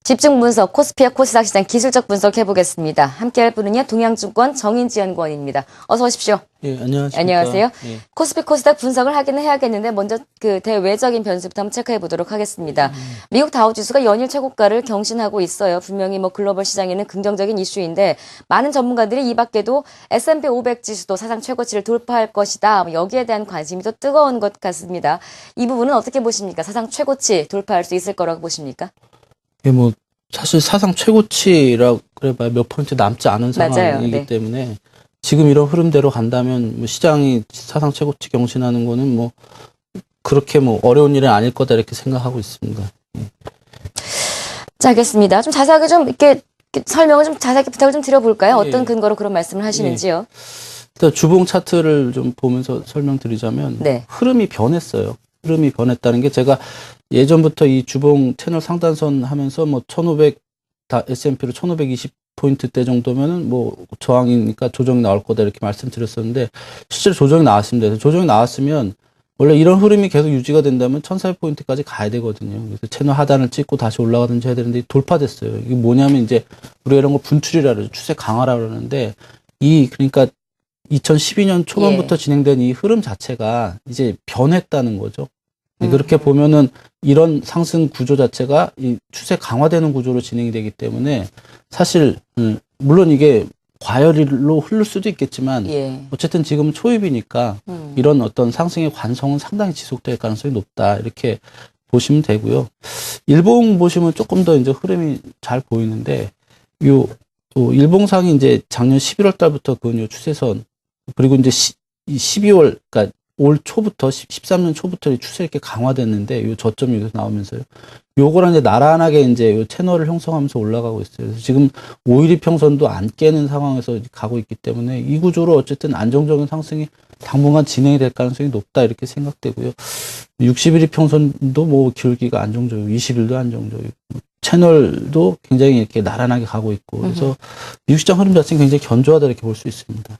집중 분석, 코스피와 코스닥 시장 기술적 분석 해보겠습니다. 함께할 분은요, 동양증권 정인지 연구원입니다. 어서 오십시오. 예, 안녕하십니까. 안녕하세요. 예. 코스피, 코스닥 분석을 하기는 해야겠는데 먼저 그 대외적인 변수부터 한번 체크해 보도록 하겠습니다. 미국 다우지수가 연일 최고가를 경신하고 있어요. 분명히 뭐 글로벌 시장에는 긍정적인 이슈인데 많은 전문가들이 이 밖에도 S&P 500 지수도 사상 최고치를 돌파할 것이다. 여기에 대한 관심이 더 뜨거운 것 같습니다. 이 부분은 어떻게 보십니까? 사상 최고치 돌파할 수 있을 거라고 보십니까? 예, 뭐 사실 사상 최고치라고 그래봐야 몇 퍼센트 남지 않은 맞아요. 상황이기 네. 때문에 지금 이런 흐름대로 간다면 뭐 시장이 사상 최고치 경신하는 거는 뭐 그렇게 뭐 어려운 일은 아닐 거다 이렇게 생각하고 있습니다. 자, 알겠습니다. 좀 자세하게 좀 이렇게 설명을 좀 자세하게 부탁을 좀 드려볼까요? 예. 어떤 근거로 그런 말씀을 하시는지요? 일단 주봉 차트를 좀 보면서 설명드리자면 네. 흐름이 변했어요. 흐름이 변했다는 게 제가 예전부터 이 주봉 채널 상단선 하면서 뭐 1500 S&P로 1520포인트대 정도면은 뭐 저항이니까 조정이 나올 거다 이렇게 말씀드렸었는데 실제로 조정이 나왔습니다. 그래서 조정이 나왔으면 원래 이런 흐름이 계속 유지가 된다면 1400포인트까지 가야 되거든요. 그래서 채널 하단을 찍고 다시 올라가든지 해야 되는데 돌파됐어요. 이게 뭐냐면 이제 우리가 이런 거 분출이라 그러죠. 추세 강화라 그러는데 그러니까 2012년 초반부터 진행된 이 흐름 자체가 이제 변했다는 거죠. 그렇게 보면은 이런 상승 구조 자체가 이 추세 강화되는 구조로 진행이 되기 때문에 사실 물론 이게 과열로 흐를 수도 있겠지만 예. 어쨌든 지금 초입이니까 이런 어떤 상승의 관성은 상당히 지속될 가능성이 높다 이렇게 보시면 되고요. 일봉 보시면 조금 더 이제 흐름이 잘 보이는데 또 일봉상이 이제 작년 11월 달부터 그 추세선 그리고 이제 12월 그러니까 올 초부터 13년 초부터 추세 이렇게 강화됐는데 요 저점이 여기서 나오면서요. 요거랑 이제 나란하게 이제 요 채널을 형성하면서 올라가고 있어요. 그래서 지금 5일 이평선도 안 깨는 상황에서 가고 있기 때문에 이 구조로 어쨌든 안정적인 상승이 당분간 진행이 될 가능성이 높다 이렇게 생각되고요. 60일 이평선도 뭐 기울기가 안정적이고 20일도 안정적이고 채널도 굉장히 이렇게 나란하게 가고 있고 그래서 미국 시장 흐름 자체는 굉장히 견조하다 이렇게 볼 수 있습니다.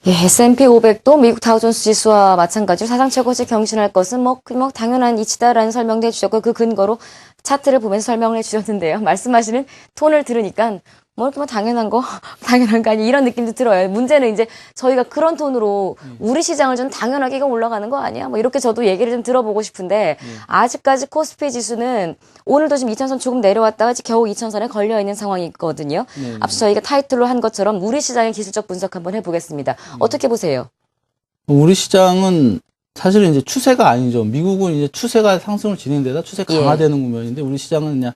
예, S&P 500도 미국 다우존스 지수와 마찬가지로 사상 최고치 경신할 것은 뭐 당연한 이치다라는 설명도 해주셨고 그 근거로 차트를 보면서 설명을 해주셨는데요. 말씀하시는 톤을 들으니까 뭐 이렇게 뭐 당연한 거 아니 이런 느낌도 들어요. 문제는 이제 저희가 그런 톤으로 우리 시장을 좀 당연하게 이거 올라가는 거 아니야? 뭐 이렇게 저도 얘기를 좀 들어보고 싶은데 아직까지 코스피 지수는 오늘도 지금 2000선 조금 내려왔다가 겨우 2000선에 걸려 있는 상황이거든요. 앞서 저희가 타이틀로 한 것처럼 우리 시장의 기술적 분석 한번 해보겠습니다. 어떻게 보세요? 우리 시장은 사실은 이제 추세가 아니죠. 미국은 이제 추세가 상승을 진행되다 추세 강화되는 국면인데 우리 시장은 그냥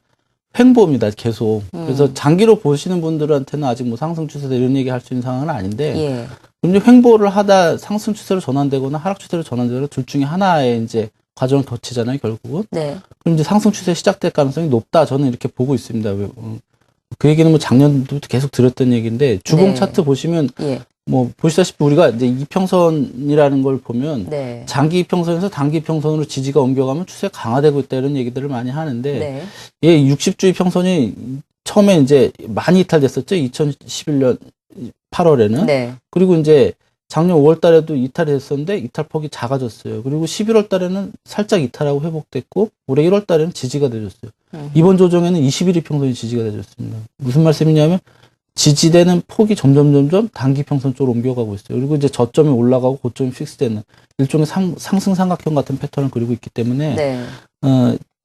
횡보입니다, 계속. 그래서 장기로 보시는 분들한테는 아직 뭐 상승 추세다 이런 얘기 할 수 있는 상황은 아닌데, 이제 횡보를 하다 상승 추세로 전환되거나 하락 추세로 전환되거나 둘 중에 하나의 이제 과정을 거치잖아요, 결국은. 네. 그럼 이제 상승 추세 시작될 가능성이 높다, 저는 이렇게 보고 있습니다. 그 얘기는 뭐 작년부터 계속 들었던 얘기인데, 주봉 차트 보시면, 뭐 보시다시피 우리가 이제 이평선이라는 걸 보면 장기 이평선에서 단기 이평선으로 지지가 옮겨가면 추세가 강화되고 있다 이런 얘기들을 많이 하는데 60주 이평선이 처음에 이제 많이 이탈됐었죠. 2011년 8월에는 그리고 이제 작년 5월 달에도 이탈이 됐었는데 이탈폭이 작아졌어요. 그리고 11월 달에는 살짝 이탈하고 회복됐고 올해 1월 달에는 지지가 돼줬어요. 이번 조정에는 21 이평선이 지지가 돼줬습니다. 무슨 말씀이냐면 지지되는 폭이 점점 단기 평선 쪽으로 옮겨가고 있어요. 그리고 이제 저점이 올라가고 고점이 픽스되는 일종의 상승 삼각형 같은 패턴을 그리고 있기 때문에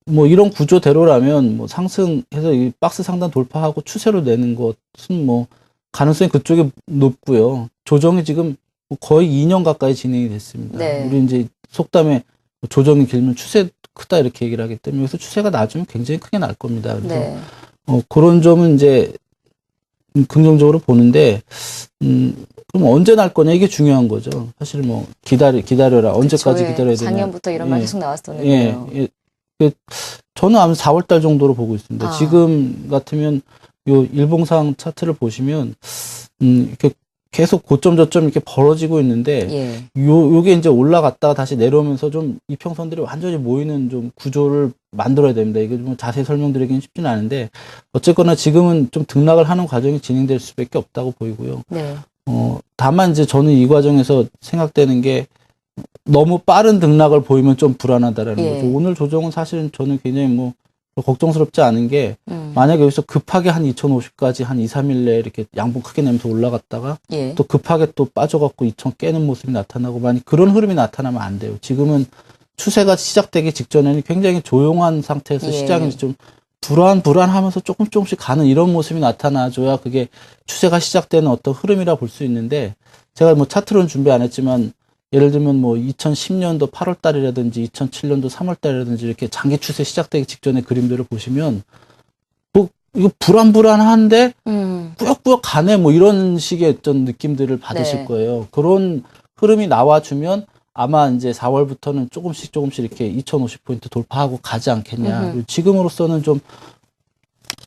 뭐 이런 구조대로라면 뭐 상승해서 이 박스 상단 돌파하고 추세로 내는 것은 뭐 가능성이 그쪽에 높고요. 조정이 지금 거의 2년 가까이 진행이 됐습니다. 우리 이제 속담에 조정이 길면 추세 크다 이렇게 얘기를 하기 때문에 여기서 추세가 낮으면 굉장히 크게 날 겁니다. 그래서 그런 점은 이제 긍정적으로 보는데, 그럼 언제 날 거냐, 이게 중요한 거죠. 사실 뭐, 기다려라. 언제까지 기다려야 되냐. 작년부터 이런 말 계속 나왔었는데요. 저는 아마 4월 달 정도로 보고 있습니다. 지금 같으면, 요 일봉상 차트를 보시면, 이렇게 계속 고점 저점 이렇게 벌어지고 있는데, 요게 이제 올라갔다가 다시 내려오면서 좀 이평선들이 완전히 모이는 좀 구조를 만들어야 됩니다. 이게 좀 자세히 설명드리기는 쉽지는 않은데, 어쨌거나 지금은 좀 등락을 하는 과정이 진행될 수밖에 없다고 보이고요. 다만 이제 저는 이 과정에서 생각되는 게 너무 빠른 등락을 보이면 좀 불안하다라는 거죠. 오늘 조정은 사실은 저는 굉장히 뭐 걱정스럽지 않은 게 만약에 여기서 급하게 한 2050까지 한 2, 3일 내에 이렇게 양봉 크게 내면서 올라갔다가 예. 또 급하게 또 빠져갖고 2000 깨는 모습이 나타나고 만약 그런 흐름이 나타나면 안 돼요. 지금은 추세가 시작되기 직전에는 굉장히 조용한 상태에서 예. 시장이 좀 불안하면서 조금씩 가는 이런 모습이 나타나줘야 그게 추세가 시작되는 어떤 흐름이라 볼 수 있는데 제가 뭐 차트로는 준비 안 했지만 예를 들면 뭐 2010년도 8월 달이라든지 2007년도 3월 달이라든지 이렇게 장기 추세 시작되기 직전의 그림들을 보시면 뭐 이거 불안한데 꾸역꾸역 가네 뭐 이런 식의 어떤 느낌들을 받으실 네. 거예요. 그런 흐름이 나와주면 아마 이제 4월부터는 조금씩 이렇게 2050포인트 돌파하고 가지 않겠냐. 그리고 지금으로서는 좀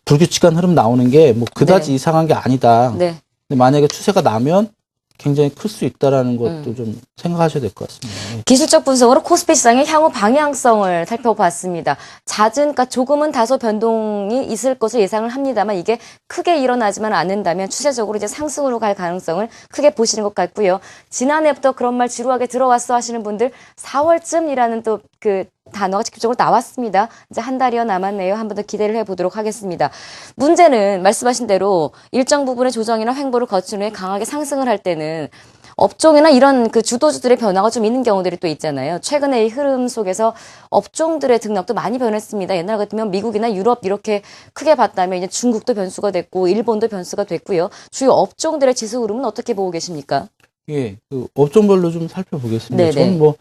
불규칙한 흐름 나오는 게 뭐 그다지 네. 이상한 게 아니다. 네. 근데 만약에 추세가 나면 굉장히 클 수 있다라는 것도 좀 생각하셔야 될 것 같습니다. 기술적 분석으로 코스피 시장의 향후 방향성을 살펴봤습니다. 그러니까 조금은 다소 변동이 있을 것을 예상을 합니다만 이게 크게 일어나지만 않는다면 추세적으로 이제 상승으로 갈 가능성을 크게 보시는 것 같고요. 지난해부터 그런 말 지루하게 들어왔어 하시는 분들 4월쯤이라는 또 그 단어가 직접적으로 나왔습니다. 이제 한 달여 남았네요. 한 번 더 기대를 해보도록 하겠습니다. 문제는 말씀하신 대로 일정 부분의 조정이나 횡보를 거친 후에 강하게 상승을 할 때는 업종이나 이런 그 주도주들의 변화가 좀 있는 경우들이 또 있잖아요. 최근에 이 흐름 속에서 업종들의 등락도 많이 변했습니다. 옛날 같으면 미국이나 유럽 이렇게 크게 봤다면 이제 중국도 변수가 됐고 일본도 변수가 됐고요. 주요 업종들의 지수 흐름은 어떻게 보고 계십니까? 예, 그 업종별로 좀 살펴보겠습니다. 네네. 저는 뭐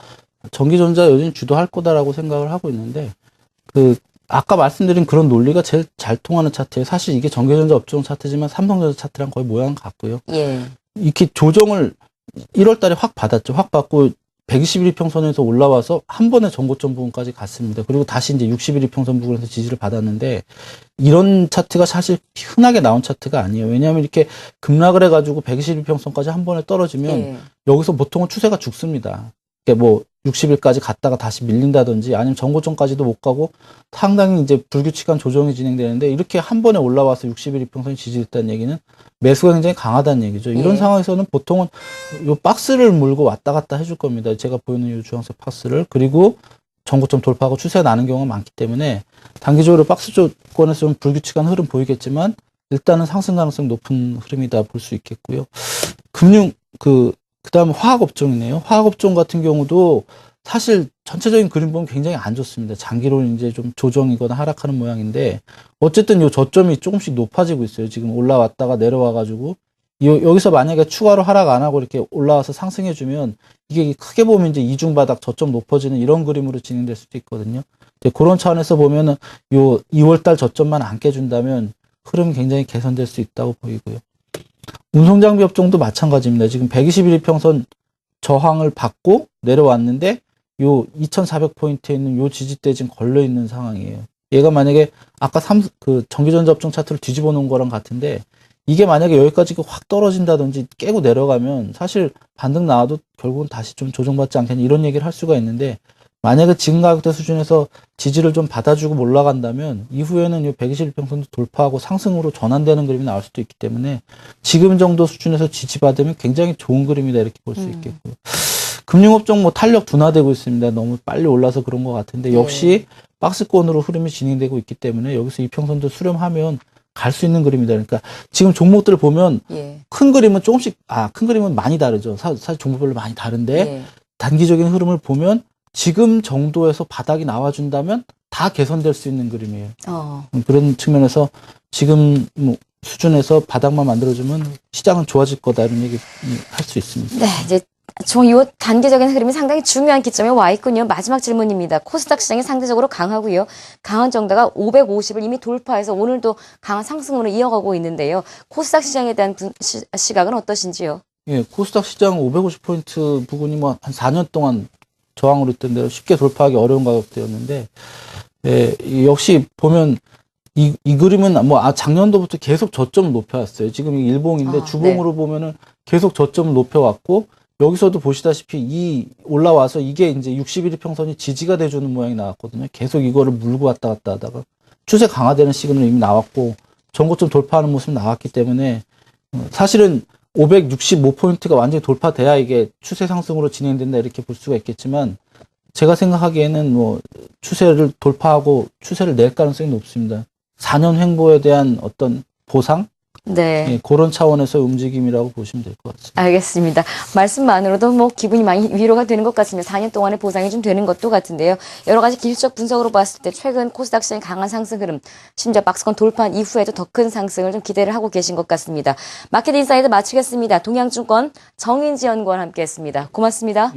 전기전자 여전히 주도할 거다라고 생각을 하고 있는데 그 아까 말씀드린 그런 논리가 제일 잘 통하는 차트예요. 사실 이게 전기전자 업종 차트지만 삼성전자 차트랑 거의 모양 같고요. 예. 이렇게 조정을 1월 달에 확 받았죠. 확 받고 121 이평선에서 올라와서 한 번에 전고점 부분까지 갔습니다. 그리고 다시 이제 61 이평선 부분에서 지지를 받았는데 이런 차트가 사실 흔하게 나온 차트가 아니에요. 왜냐하면 이렇게 급락을 해가지고 121 이평선까지 한 번에 떨어지면 예. 여기서 보통은 추세가 죽습니다. 그러니까 뭐 60일까지 갔다가 다시 밀린다든지 아니면 전고점까지도 못 가고 상당히 이제 불규칙한 조정이 진행되는데 이렇게 한 번에 올라와서 60일 이평선이 지지됐다는 얘기는 매수가 굉장히 강하다는 얘기죠. 이런 예. 상황에서는 보통은 요 박스를 물고 왔다 갔다 해줄 겁니다. 제가 보이는 이 주황색 박스를. 그리고 전고점 돌파하고 추세가 나는 경우가 많기 때문에 단기적으로 박스 조건에서 좀 불규칙한 흐름 보이겠지만 일단은 상승 가능성이 높은 흐름이다 볼 수 있겠고요. 금융 그다음 화학업종이네요. 화학업종 같은 경우도 사실 전체적인 그림 보면 굉장히 안 좋습니다. 장기로 이제 좀 조정이거나 하락하는 모양인데 어쨌든 요 저점이 조금씩 높아지고 있어요. 지금 올라왔다가 내려와가지고 여기서 만약에 추가로 하락 안 하고 이렇게 올라와서 상승해주면 이게 크게 보면 이제 이중바닥 저점 높아지는 이런 그림으로 진행될 수도 있거든요. 이제 그런 차원에서 보면은 요 2월달 저점만 안 깨준다면 흐름이 굉장히 개선될 수 있다고 보이고요. 운송장비 업종도 마찬가지입니다. 지금 121 이평선 저항을 받고 내려왔는데 요 2400포인트에 있는 요 지지대에 지금 걸려 있는 상황이에요. 얘가 만약에 아까 전기전자 업종 차트를 뒤집어 놓은 거랑 같은데 이게 만약에 여기까지 확 떨어진다든지 깨고 내려가면 사실 반등 나와도 결국은 다시 좀 조정받지 않겠냐 이런 얘기를 할 수가 있는데 만약에 지금 가격대 수준에서 지지를 좀 받아주고 올라간다면 이후에는 이 121평선도 돌파하고 상승으로 전환되는 그림이 나올 수도 있기 때문에 지금 정도 수준에서 지지받으면 굉장히 좋은 그림이다 이렇게 볼 수 있겠고요. 금융업종 뭐 탄력 둔화되고 있습니다. 너무 빨리 올라서 그런 것 같은데 역시 박스권으로 흐름이 진행되고 있기 때문에 여기서 이평선도 수렴하면 갈 수 있는 그림이다. 그러니까 지금 종목들을 보면 큰 그림은 큰 그림은 많이 다르죠. 사실 종목별로 많이 다른데 단기적인 흐름을 보면 지금 정도에서 바닥이 나와준다면 다 개선될 수 있는 그림이에요. 그런 측면에서 지금 뭐 수준에서 바닥만 만들어주면 시장은 좋아질 거다 이런 얘기 할 수 있습니다. 네, 이제 이 단기적인 흐름이 상당히 중요한 기점에 와 있군요. 마지막 질문입니다. 코스닥 시장이 상대적으로 강하고요. 강한 정도가 550을 이미 돌파해서 오늘도 강한 상승으로 이어가고 있는데요. 코스닥 시장에 대한 시각은 어떠신지요? 예, 코스닥 시장 550포인트 부근이 뭐 한 4년 동안 저항으로 있던 대로 쉽게 돌파하기 어려운 가격대였는데, 예, 역시 보면 이 그림은 뭐 작년도부터 계속 저점을 높여왔어요. 지금 이 일봉인데 주봉으로 보면은 계속 저점을 높여왔고 여기서도 보시다시피 올라와서 이게 이제 61일 평선이 지지가 돼주는 모양이 나왔거든요. 계속 이거를 물고 왔다 갔다 하다가 추세 강화되는 시그널이 이미 나왔고 전고점 돌파하는 모습이 나왔기 때문에 사실은 565포인트가 완전히 돌파돼야 이게 추세 상승으로 진행된다 이렇게 볼 수가 있겠지만 제가 생각하기에는 뭐 추세를 돌파하고 추세를 낼 가능성이 높습니다. 4년 횡보에 대한 어떤 보상? 네. 예, 그런 차원에서 움직임이라고 보시면 될 것 같습니다. 알겠습니다. 말씀만으로도 뭐 기분이 많이 위로가 되는 것 같습니다. 4년 동안의 보상이 좀 되는 것도 같은데요. 여러 가지 기술적 분석으로 봤을 때 최근 코스닥 시장의 강한 상승 흐름, 심지어 박스권 돌파한 이후에도 더 큰 상승을 좀 기대를 하고 계신 것 같습니다. 마켓 인사이드 마치겠습니다. 동양증권 정인지 연구원 함께했습니다. 고맙습니다.